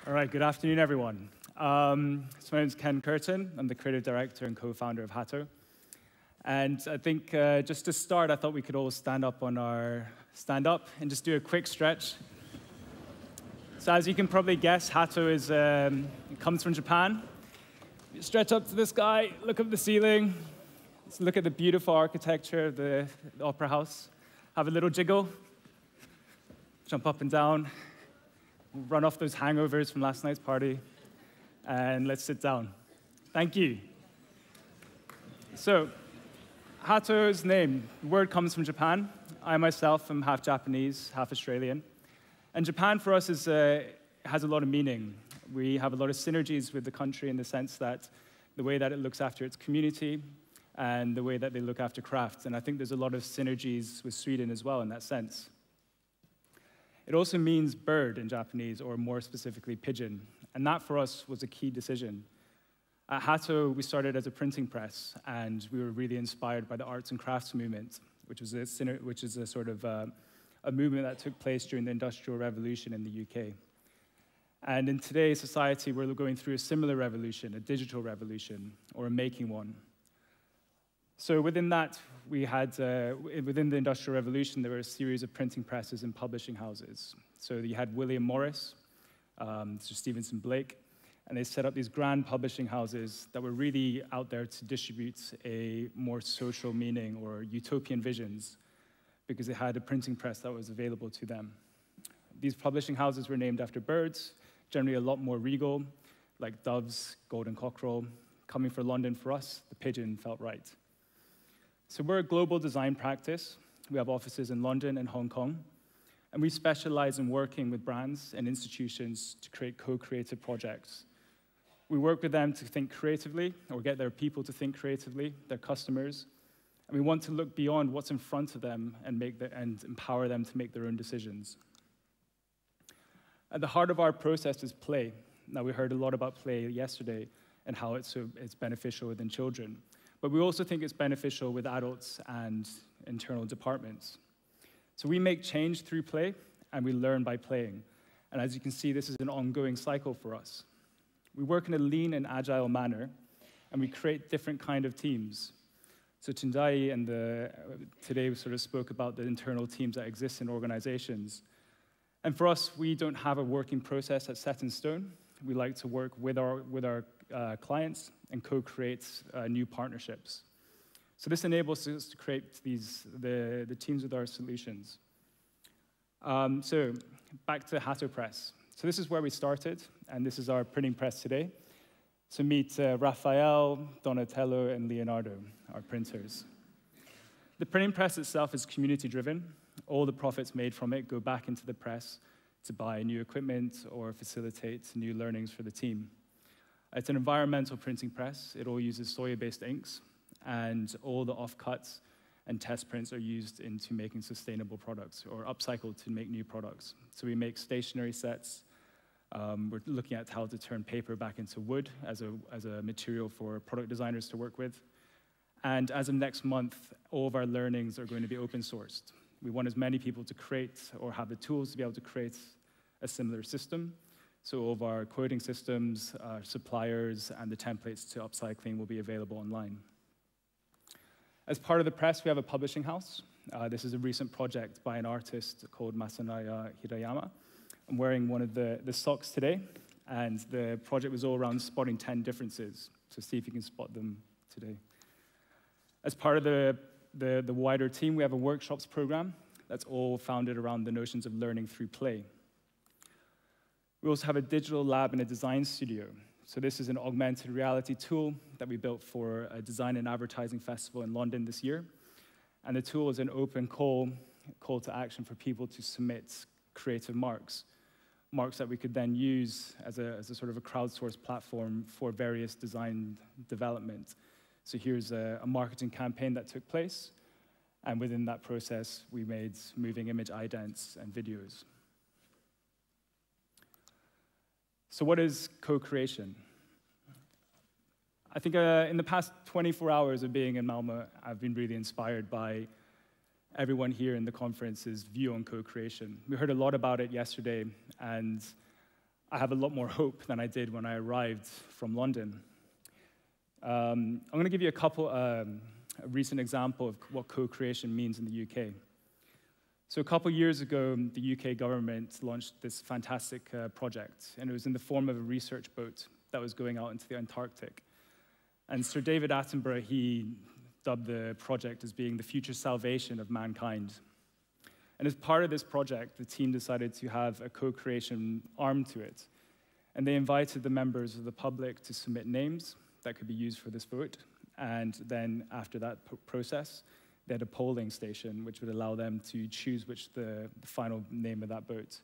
All right, good afternoon, everyone. So my name is Ken Kirton. I'm the creative director and co-founder of Hato. And I think just to start, I thought we could all stand up and just do a quick stretch. So as you can probably guess, Hato comes from Japan. You stretch up to the sky, look up the ceiling, let's look at the beautiful architecture of the opera house, have a little jiggle, jump up and down, run off those hangovers from last night's party, and let's sit down. Thank you. So, Hato's name, the word comes from Japan. I myself am half Japanese, half Australian. And Japan for us has a lot of meaning. We have a lot of synergies with the country in the sense that the way that it looks after its community and the way that they look after crafts. And I think there's a lot of synergies with Sweden as well in that sense. It also means bird in Japanese, or more specifically, pigeon. And that, for us, was a key decision. At Hato, we started as a printing press, and we were really inspired by the arts and crafts movement, which is a sort of a movement that took place during the Industrial Revolution in the UK. And in today's society, we're going through a similar revolution, a digital revolution, or a making one. So within that, we had, within the Industrial Revolution, there were a series of printing presses and publishing houses. So you had William Morris, Sir Stevenson Blake, and they set up these grand publishing houses that were really out there to distribute a more social meaning or utopian visions, because they had a printing press that was available to them. These publishing houses were named after birds, generally a lot more regal, like doves, golden cockerel. Coming from London for us, the pigeon felt right. So we're a global design practice. We have offices in London and Hong Kong, and we specialize in working with brands and institutions to create co-creative projects. We work with them to think creatively, or get their people to think creatively, their customers, and we want to look beyond what's in front of them and empower them to make their own decisions. At the heart of our process is play. Now, we heard a lot about play yesterday and how it's beneficial within children. But we also think it's beneficial with adults and internal departments. So we make change through play, and we learn by playing. And as you can see, this is an ongoing cycle for us. We work in a lean and agile manner, and we create different kind of teams. So Tendai and today we sort of spoke about the internal teams that exist in organizations. And for us, we don't have a working process that's set in stone. We like to work with our clients and co-create new partnerships. So this enables us to create the teams with our solutions. So back to Hato Press. So this is where we started, and this is our printing press today. So meet Raphael, Donatello, and Leonardo, our printers. The printing press itself is community-driven. All the profits made from it go back into the press to buy new equipment or facilitate new learnings for the team. It's an environmental printing press. It all uses soya-based inks, and all the offcuts and test prints are used into making sustainable products or upcycled to make new products. So we make stationery sets. We're looking at how to turn paper back into wood as a material for product designers to work with. And as of next month, all of our learnings are going to be open sourced. We want as many people to create or have the tools to be able to create a similar system. So all of our quoting systems, our suppliers, and the templates to upcycling will be available online. As part of the press, we have a publishing house. This is a recent project by an artist called Masanaya Hirayama. I'm wearing one of the socks today, and the project was all around spotting 10 differences. So see if you can spot them today. As part of the wider team, we have a workshops program that's all founded around the notions of learning through play. We also have a digital lab and a design studio. So this is an augmented reality tool that we built for a design and advertising festival in London this year. And the tool is an open call to action for people to submit creative marks that we could then use as a sort of a crowdsourced platform for various design development. So here's a marketing campaign that took place, and within that process, we made moving image idents and videos. So what is co-creation? I think in the past 24 hours of being in Malmö, I've been really inspired by everyone here in the conference's view on co-creation. We heard a lot about it yesterday, and I have a lot more hope than I did when I arrived from London. I'm going to give you a recent example of what co-creation means in the UK. So a couple years ago, the UK government launched this fantastic project, and it was in the form of a research boat that was going out into the Antarctic. And Sir David Attenborough, he dubbed the project as being the future salvation of mankind. And as part of this project, the team decided to have a co-creation arm to it. And they invited the members of the public to submit names that could be used for this vote. And then after that process, they had a polling station which would allow them to choose which the final name of that boat.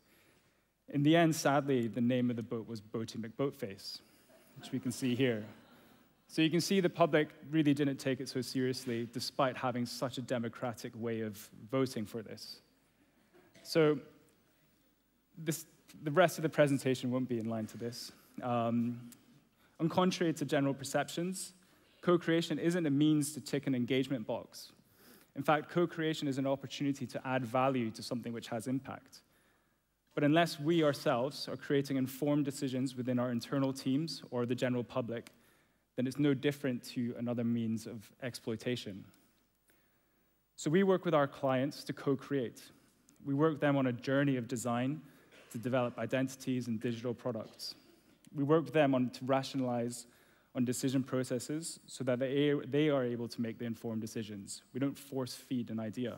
In the end, sadly, the name of the boat was Boaty McBoatface, which we can see here. So you can see the public really didn't take it so seriously, despite having such a democratic way of voting for this. So the rest of the presentation won't be in line to this. On contrary to general perceptions, co-creation isn't a means to tick an engagement box. In fact, co-creation is an opportunity to add value to something which has impact. But unless we ourselves are creating informed decisions within our internal teams or the general public, then it's no different to another means of exploitation. So we work with our clients to co-create. We work with them on a journey of design to develop identities and digital products. We work with them to rationalize on decision processes so that they are able to make the informed decisions. We don't force feed an idea.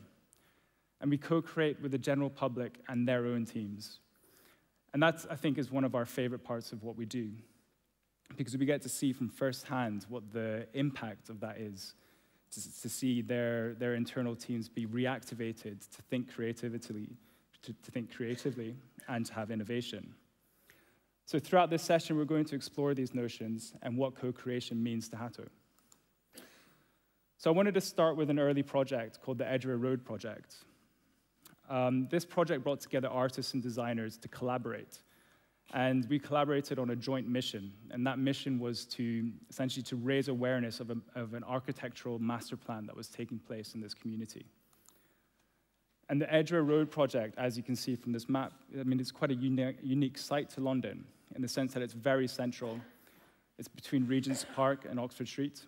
And we co-create with the general public and their own teams. And that, I think, is one of our favorite parts of what we do, because we get to see from firsthand what the impact of that is, to see their internal teams be reactivated to think creatively and to have innovation. So throughout this session, we're going to explore these notions and what co-creation means to Hato. So I wanted to start with an early project called the Edgeware Road project. This project brought together artists and designers to collaborate. And we collaborated on a joint mission. And that mission was essentially to raise awareness of an architectural master plan that was taking place in this community. And the Edgeware Road project, as you can see from this map, I mean, it's quite a unique site to London in the sense that it's very central. It's between Regent's Park and Oxford Street.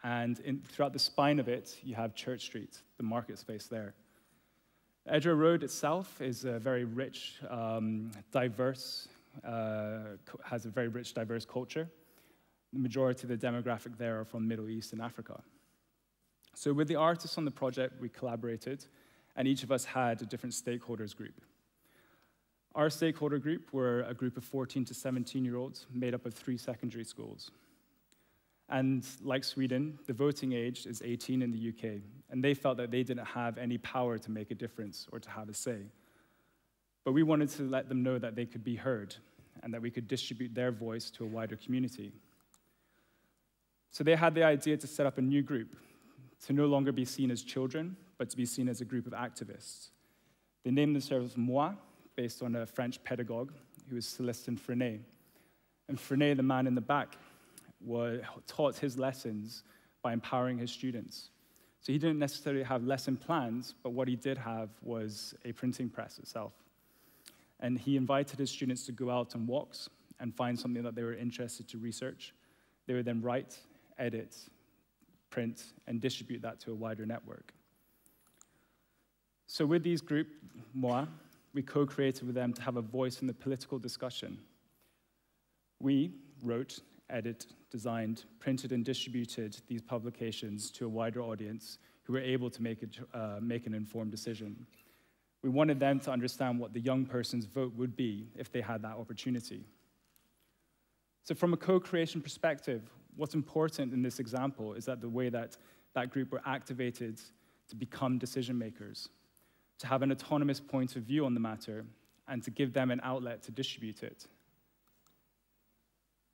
And throughout the spine of it, you have Church Street, the market space there. Edgeware Road itself is a very rich, diverse, has a very rich, diverse culture. The majority of the demographic there are from Middle East and Africa. So with the artists on the project, we collaborated, and each of us had a different stakeholders group. Our stakeholder group were a group of 14 to 17-year-olds made up of 3 secondary schools. And like Sweden, the voting age is 18 in the UK, and they felt that they didn't have any power to make a difference or to have a say. But we wanted to let them know that they could be heard and that we could distribute their voice to a wider community. So they had the idea to set up a new group, to no longer be seen as children, but to be seen as a group of activists. They named themselves Moi, based on a French pedagogue who was Célestin Freinet. And Freinet, the man in the back, taught his lessons by empowering his students. So he didn't necessarily have lesson plans, but what he did have was a printing press itself. And he invited his students to go out on walks and find something that they were interested to research. They would then write, edit, print, and distribute that to a wider network. So with these group, Moi, we co-created with them to have a voice in the political discussion. We wrote, edited, designed, printed, and distributed these publications to a wider audience who were able to make an informed decision. We wanted them to understand what the young person's vote would be if they had that opportunity. So from a co-creation perspective, what's important in this example is that the way that that group were activated to become decision makers, to have an autonomous point of view on the matter, and to give them an outlet to distribute it.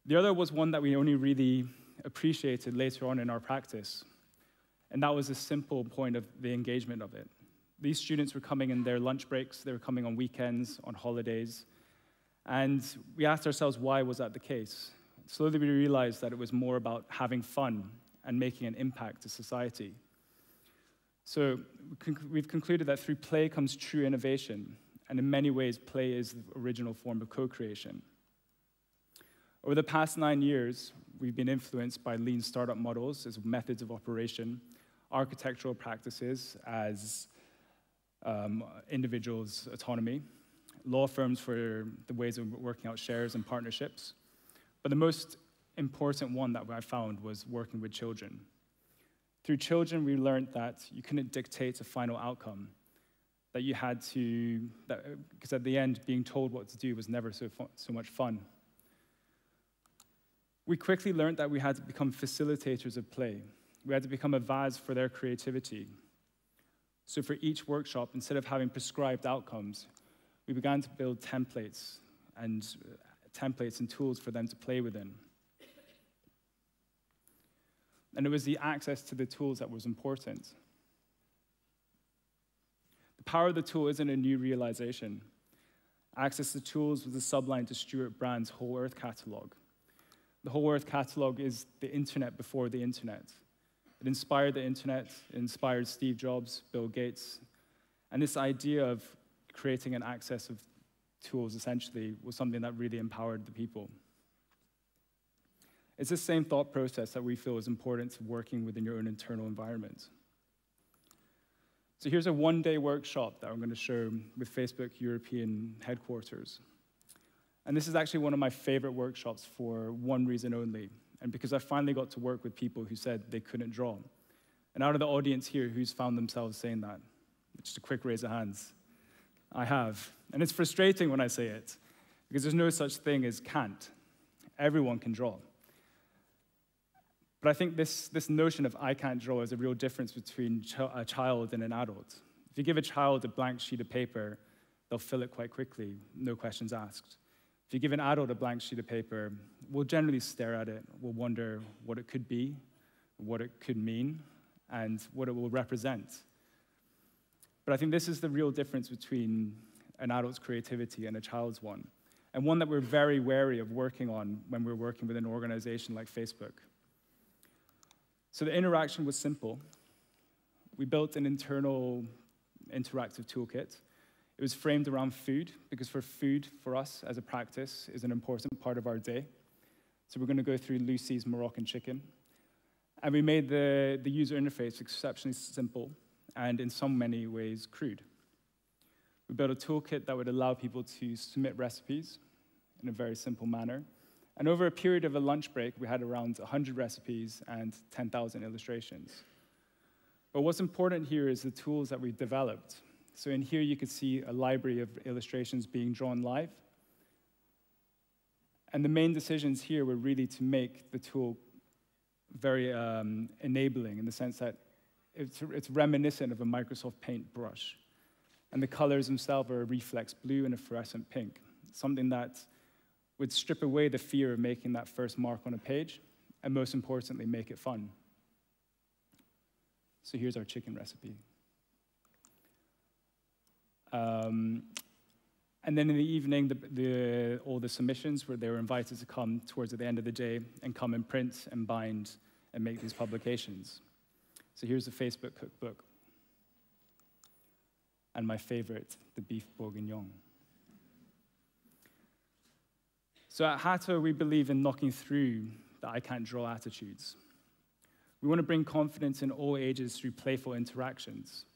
The other was one that we only really appreciated later on in our practice, and that was a simple point of the engagement of it. These students were coming in their lunch breaks, they were coming on weekends, on holidays, and we asked ourselves why was that the case. Slowly we realized that it was more about having fun and making an impact to society. So we've concluded that through play comes true innovation, and in many ways play is the original form of co-creation. Over the past 9 years, we've been influenced by lean startup models as methods of operation, architectural practices as individuals' autonomy, law firms for the ways of working out shares and partnerships. But the most important one that I found was working with children. Through children, we learned that you couldn't dictate a final outcome, that you had to, because at the end, being told what to do was never so much fun. We quickly learned that we had to become facilitators of play. We had to become a vase for their creativity. So for each workshop, instead of having prescribed outcomes, we began to build templates and tools for them to play within. And it was the access to the tools that was important. The power of the tool isn't a new realization. Access to tools was the subline to Stuart Brand's Whole Earth catalog. The Whole Earth catalog is the internet before the internet. It inspired the internet, it inspired Steve Jobs, Bill Gates, and this idea of creating an access of tools, essentially, was something that really empowered the people. It's the same thought process that we feel is important to working within your own internal environment. So here's a one-day workshop that I'm going to show with Facebook European headquarters. And this is actually one of my favorite workshops for one reason only, and because I finally got to work with people who said they couldn't draw. And out of the audience here, who's found themselves saying that? Just a quick raise of hands. I have. And it's frustrating when I say it, because there's no such thing as can't. Everyone can draw. But I think this notion of I can't draw is a real difference between a child and an adult. If you give a child a blank sheet of paper, they'll fill it quite quickly, no questions asked. If you give an adult a blank sheet of paper, we'll generally stare at it, we'll wonder what it could be, what it could mean, and what it will represent. But I think this is the real difference between an adult's creativity and a child's one, and one that we're very wary of working on when we're working with an organization like Facebook. So the interaction was simple. We built an internal interactive toolkit. It was framed around food, because food, for us as a practice, is an important part of our day. So we're going to go through Lucy's Moroccan chicken. And we made the user interface exceptionally simple and in so many ways crude. We built a toolkit that would allow people to submit recipes in a very simple manner. And over a period of a lunch break, we had around 100 recipes and 10,000 illustrations. But what's important here is the tools that we've developed. So in here, you could see a library of illustrations being drawn live. And the main decisions here were really to make the tool very enabling, in the sense that it's reminiscent of a Microsoft Paint brush. And the colors themselves are a reflex blue and a fluorescent pink, something that would strip away the fear of making that first mark on a page, and most importantly, make it fun. So here's our chicken recipe. And then in the evening, all the submissions, where they were invited to come towards the end of the day and come and print and bind and make these publications. So here's the Facebook cookbook. And my favorite, the beef bourguignon. So at Hato, we believe in knocking through the I can't draw attitudes. We want to bring confidence in all ages through playful interactions.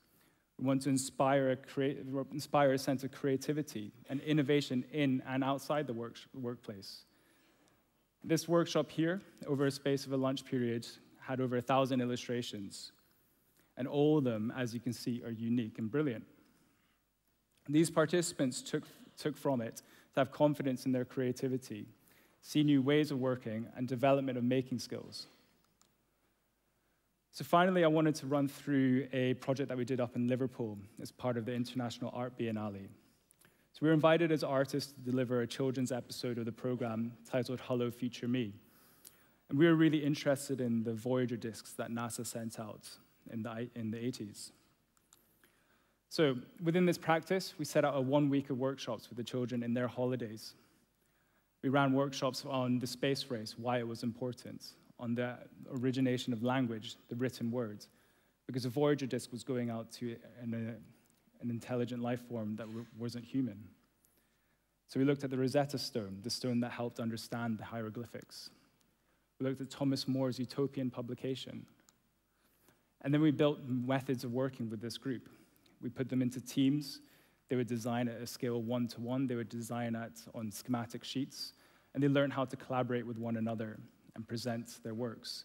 We want to inspire a sense of creativity and innovation in and outside the workplace. This workshop here, over a space of a lunch period, had over 1,000 illustrations. And all of them, as you can see, are unique and brilliant. These participants took from it to have confidence in their creativity, see new ways of working, and development of making skills. So finally, I wanted to run through a project that we did up in Liverpool as part of the International Art Biennale. So we were invited as artists to deliver a children's episode of the program titled Holo, Future Me. And we were really interested in the Voyager discs that NASA sent out in the 80s. So within this practice, we set out a 1 week of workshops with the children in their holidays. We ran workshops on the space race, why it was important, on the origination of language, the written words, because a Voyager disk was going out to an intelligent life form that wasn't human. So we looked at the Rosetta Stone, the stone that helped understand the hieroglyphics. We looked at Thomas More's utopian publication. And then we built methods of working with this group. We put them into teams. They would design at a scale 1-to-1. They would design on schematic sheets. And they learned how to collaborate with one another and present their works.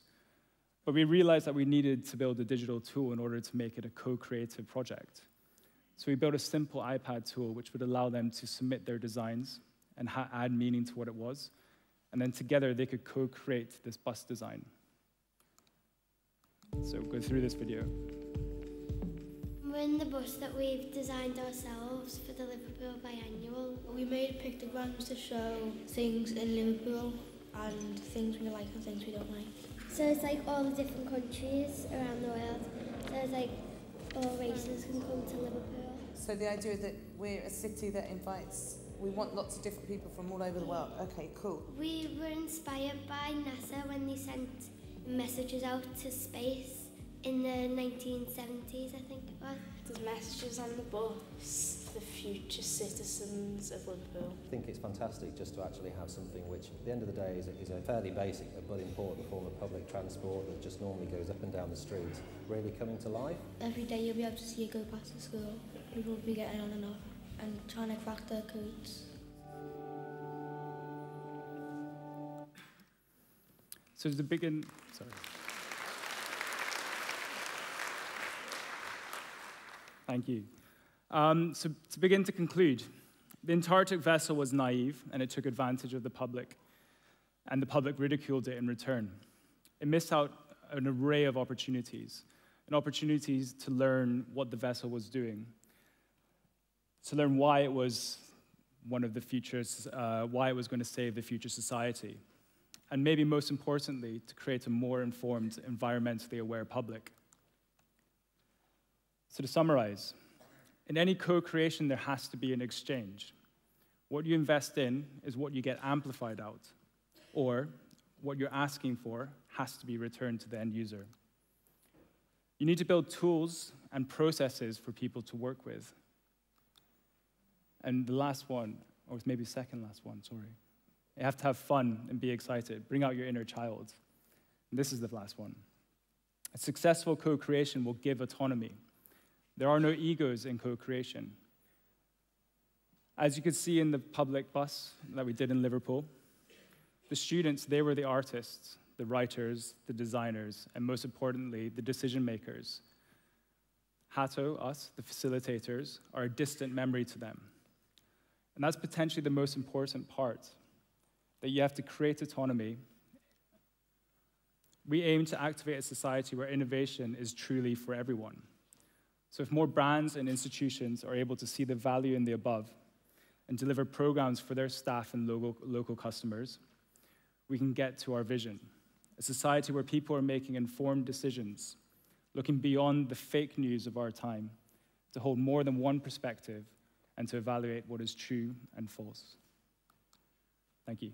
But we realized that we needed to build a digital tool in order to make it a co-creative project. So we built a simple iPad tool which would allow them to submit their designs and add meaning to what it was. And then together they could co-create this bus design. So we'll go through this video. We're in the bus that we've designed ourselves for the Liverpool biannual. We made pictograms to show things in Liverpool and things we like and things we don't like. So it's like all the different countries around the world. So it's like all races can come to Liverpool. So the idea that we're a city that invites, we want lots of different people from all over the world. Okay, cool. We were inspired by NASA when they sent messages out to space in the 1970s, I think it was. There's messages on the bus, the future citizens of Liverpool. I think it's fantastic just to actually have something which, at the end of the day, is a fairly basic but important form of public transport that just normally goes up and down the street, really coming to life. Every day you'll be able to see it go past the school. People will be getting on and off and trying to crack their codes. So to begin, sorry. Thank you. So to begin to conclude, the Antarctic vessel was naive and it took advantage of the public, and the public ridiculed it in return. It missed out an array of opportunities, and opportunities to learn what the vessel was doing, to learn why it was one of the futures, why it was going to save the future society, and maybe most importantly, to create a more informed, environmentally aware public. So to summarize, in any co-creation, there has to be an exchange. What you invest in is what you get amplified out, or what you're asking for has to be returned to the end user. You need to build tools and processes for people to work with. And the last one, or maybe second last one, sorry. You have to have fun and be excited. Bring out your inner child. And this is the last one. A successful co-creation will give autonomy. There are no egos in co-creation. As you could see in the public bus that we did in Liverpool, the students, they were the artists, the writers, the designers, and most importantly, the decision makers. Hato, us, the facilitators, are a distant memory to them. And that's potentially the most important part, that you have to create autonomy. We aim to activate a society where innovation is truly for everyone. So if more brands and institutions are able to see the value in the above and deliver programs for their staff and local customers, we can get to our vision, a society where people are making informed decisions, looking beyond the fake news of our time, to hold more than one perspective and to evaluate what is true and false. Thank you.